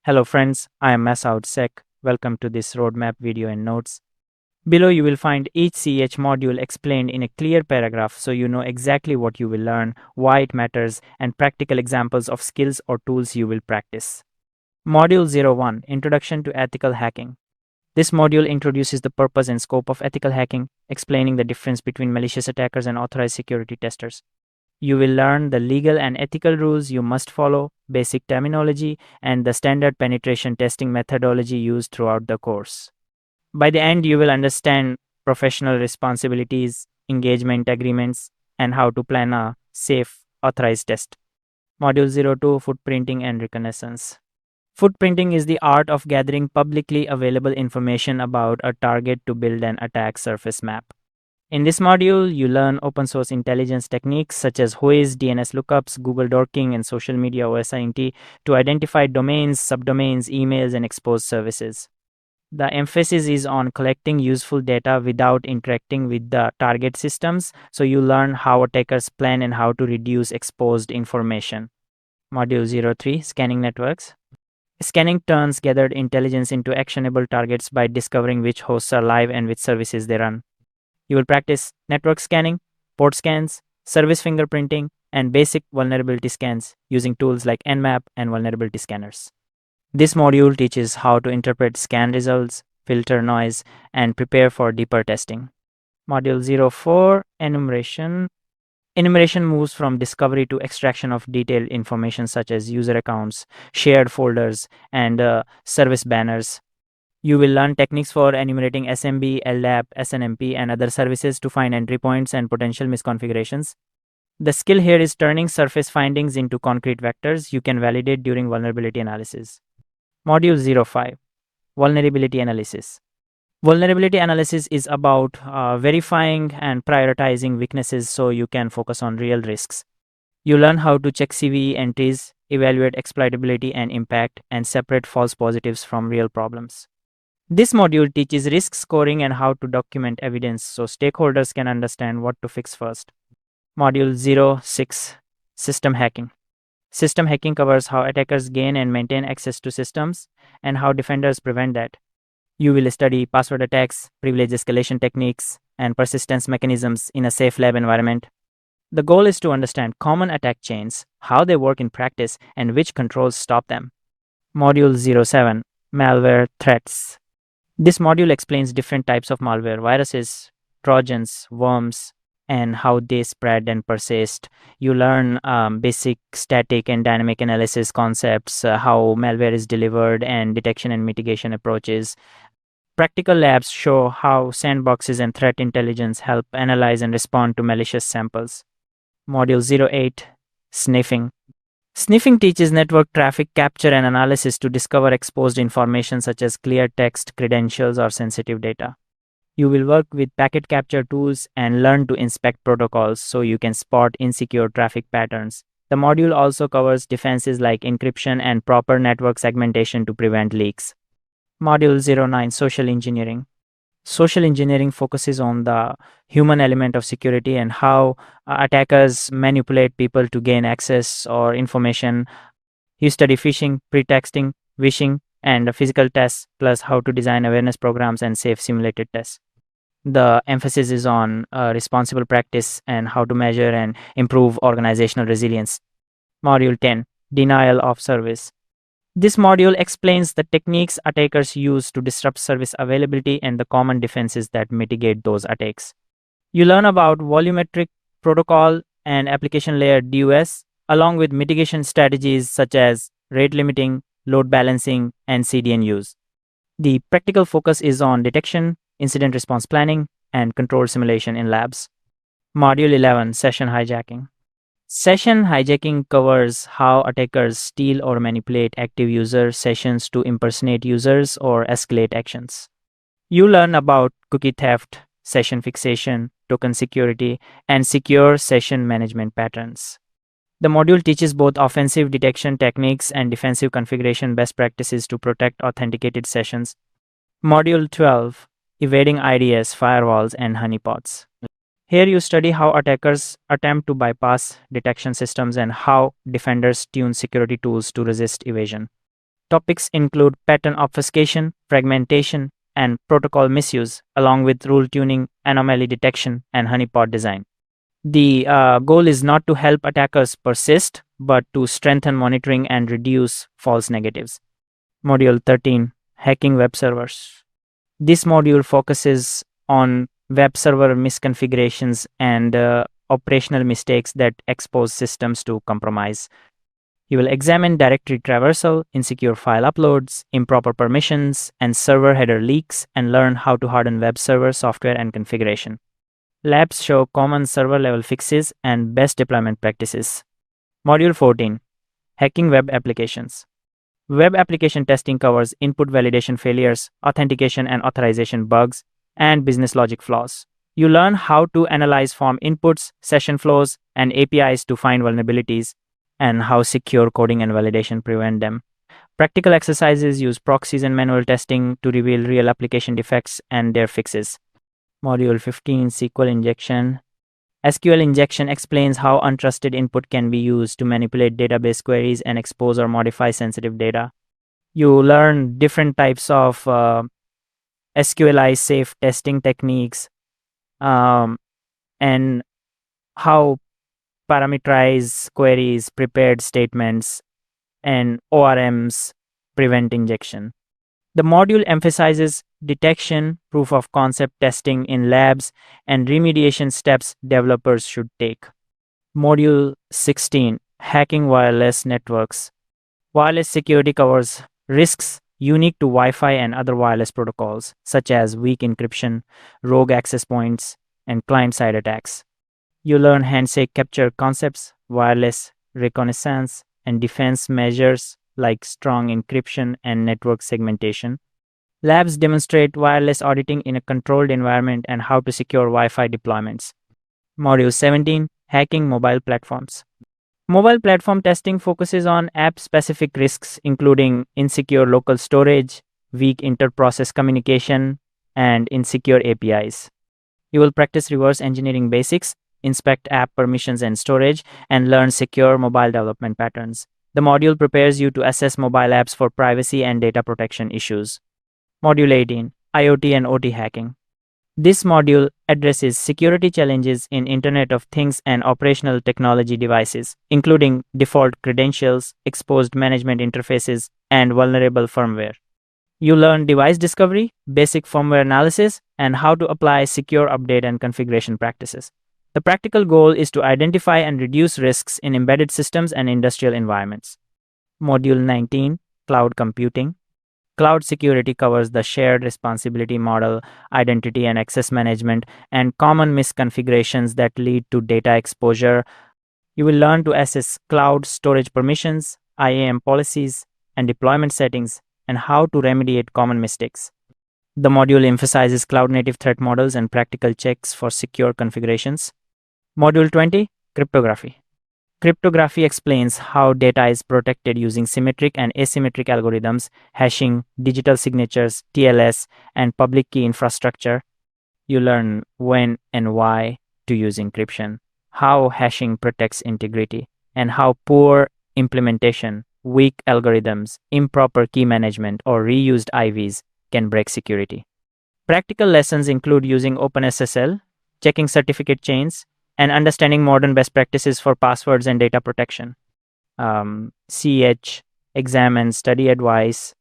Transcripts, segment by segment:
Hello friends, I am MasaudSec. Welcome to this roadmap video and notes. Below you will find each CEH module explained in a clear paragraph so you know exactly what you will learn, why it matters, and practical examples of skills or tools you will practice. Module 01 Introduction to Ethical Hacking. This module introduces the purpose and scope of ethical hacking, explaining the difference between malicious attackers and authorized security testers. You will learn the legal and ethical rules you must follow, basic terminology, and the standard penetration testing methodology used throughout the course. By the end, you will understand professional responsibilities, engagement agreements, and how to plan a safe, authorized test. Module 02 Footprinting and Reconnaissance. Footprinting is the art of gathering publicly available information about a target to build an attack surface map. In this module, you learn open source intelligence techniques such as WHOIS, DNS lookups, Google dorking, and social media OSINT to identify domains, subdomains, emails, and exposed services. The emphasis is on collecting useful data without interacting with the target systems, so you learn how attackers plan and how to reduce exposed information. Module 03 Scanning Networks. Scanning turns gathered intelligence into actionable targets by discovering which hosts are live and which services they run. You will practice network scanning, port scans, service fingerprinting, and basic vulnerability scans using tools like Nmap and vulnerability scanners. This module teaches how to interpret scan results, filter noise, and prepare for deeper testing. Module 04 Enumeration. Enumeration moves from discovery to extraction of detailed information such as user accounts, shared folders, and service banners. You will learn techniques for enumerating SMB, LDAP, SNMP, and other services to find entry points and potential misconfigurations. The skill here is turning surface findings into concrete vectors you can validate during vulnerability analysis. Module 05 Vulnerability Analysis. Vulnerability analysis is about verifying and prioritizing weaknesses so you can focus on real risks. You learn how to check CVE entries, evaluate exploitability and impact, and separate false positives from real problems. This module teaches risk scoring and how to document evidence so stakeholders can understand what to fix first. Module 06 System Hacking. System hacking covers how attackers gain and maintain access to systems and how defenders prevent that. You will study password attacks, privilege escalation techniques, and persistence mechanisms in a safe lab environment. The goal is to understand common attack chains, how they work in practice, and which controls stop them. Module 07 Malware Threats. This module explains different types of malware, viruses, trojans, worms, and how they spread and persist. You learn basic static and dynamic analysis concepts, how malware is delivered, and detection and mitigation approaches. Practical labs show how sandboxes and threat intelligence help analyze and respond to malicious samples. Module 08 Sniffing. Sniffing teaches network traffic capture and analysis to discover exposed information such as clear text, credentials, or sensitive data. You will work with packet capture tools and learn to inspect protocols so you can spot insecure traffic patterns. The module also covers defenses like encryption and proper network segmentation to prevent leaks. Module 09 Social Engineering. Social engineering focuses on the human element of security and how attackers manipulate people to gain access or information. You study phishing, pretexting, vishing, and physical tests, plus how to design awareness programs and safe simulated tests. The emphasis is on responsible practice and how to measure and improve organizational resilience. Module 10 Denial of Service. This module explains the techniques attackers use to disrupt service availability and the common defenses that mitigate those attacks. You learn about volumetric protocol and application layer DUS, along with mitigation strategies such as rate limiting, load balancing, and CDN use. The practical focus is on detection, incident response planning, and control simulation in labs. Module 11 Session Hijacking. Session hijacking covers how attackers steal or manipulate active user sessions to impersonate users or escalate actions. You learn about cookie theft, session fixation, token security, and secure session management patterns. The module teaches both offensive detection techniques and defensive configuration best practices to protect authenticated sessions. Module 12 Evading IDS, Firewalls, and Honeypots. Here you study how attackers attempt to bypass detection systems and how defenders tune security tools to resist evasion. Topics include pattern obfuscation, fragmentation, and protocol misuse, along with rule tuning, anomaly detection, and honeypot design. The goal is not to help attackers persist, but to strengthen monitoring and reduce false negatives. Module 13, Hacking Web Servers. This module focuses on web server misconfigurations and operational mistakes that expose systems to compromise. You will examine directory traversal, insecure file uploads, improper permissions, and server header leaks, and learn how to harden web server software and configuration. Labs show common server level fixes and best deployment practices. Module 14, Hacking Web Applications. Web application testing covers input validation failures, authentication and authorization bugs, and business logic flaws. You learn how to analyze form inputs, session flows, and APIs to find vulnerabilities, and how secure coding and validation prevent them. Practical exercises use proxies and manual testing to reveal real application defects and their fixes. Module 15, SQL Injection. SQL injection explains how untrusted input can be used to manipulate database queries and expose or modify sensitive data. You learn different types of SQLi safe testing techniques and how parameterize queries, prepared statements, and ORMs prevent injection. The module emphasizes detection, proof of concept testing in labs, and remediation steps developers should take. Module 16, Hacking Wireless Networks. Wireless security covers risks unique to Wi-Fi and other wireless protocols, such as weak encryption, rogue access points, and client-side attacks. You learn handshake capture concepts, wireless reconnaissance, and defense measures like strong encryption and network segmentation. Labs demonstrate wireless auditing in a controlled environment and how to secure Wi-Fi deployments. Module 17, Hacking Mobile Platforms. Mobile platform testing focuses on app-specific risks, including insecure local storage, weak inter-process communication, and insecure APIs. You will practice reverse engineering basics, inspect app permissions and storage, and learn secure mobile development patterns. The module prepares you to assess mobile apps for privacy and data protection issues. Module 18, IoT and OT Hacking. This module addresses security challenges in Internet of Things and operational technology devices, including default credentials, exposed management interfaces, and vulnerable firmware. You learn device discovery, basic firmware analysis, and how to apply secure update and configuration practices. The practical goal is to identify and reduce risks in embedded systems and industrial environments. Module 19, Cloud Computing. Cloud security covers the shared responsibility model, identity and access management, and common misconfigurations that lead to data exposure. You will learn to assess cloud storage permissions, IAM policies, and deployment settings, and how to remediate common mistakes. The module emphasizes cloud-native threat models and practical checks for secure configurations. Module 20, Cryptography. Cryptography explains how data is protected using symmetric and asymmetric algorithms, hashing, digital signatures, TLS, and public key infrastructure. You learn when and why to use encryption, how hashing protects integrity, and how poor implementation, weak algorithms, improper key management, or reused IVs can break security. Practical lessons include using OpenSSL, checking certificate chains, and understanding modern best practices for passwords and data protection. CEH exam and study advice.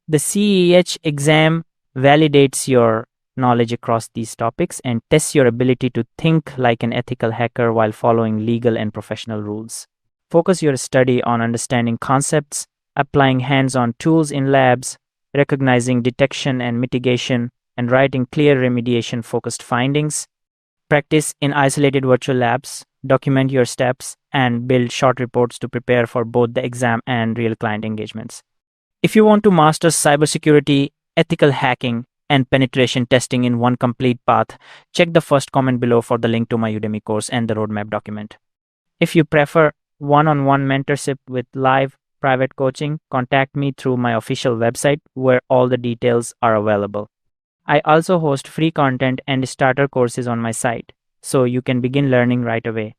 The CEH exam validates your knowledge across these topics and tests your ability to think like an ethical hacker while following legal and professional rules. Focus your study on understanding concepts, applying hands-on tools in labs, recognizing detection and mitigation, and writing clear remediation-focused findings. Practice in isolated virtual labs, document your steps, and build short reports to prepare for both the exam and real client engagements. If you want to master cybersecurity, ethical hacking, and penetration testing in one complete path, check the first comment below for the link to my Udemy course and the roadmap document. If you prefer one-on-one mentorship with live private coaching, contact me through my official website where all the details are available. I also host free content and starter courses on my site, so you can begin learning right away.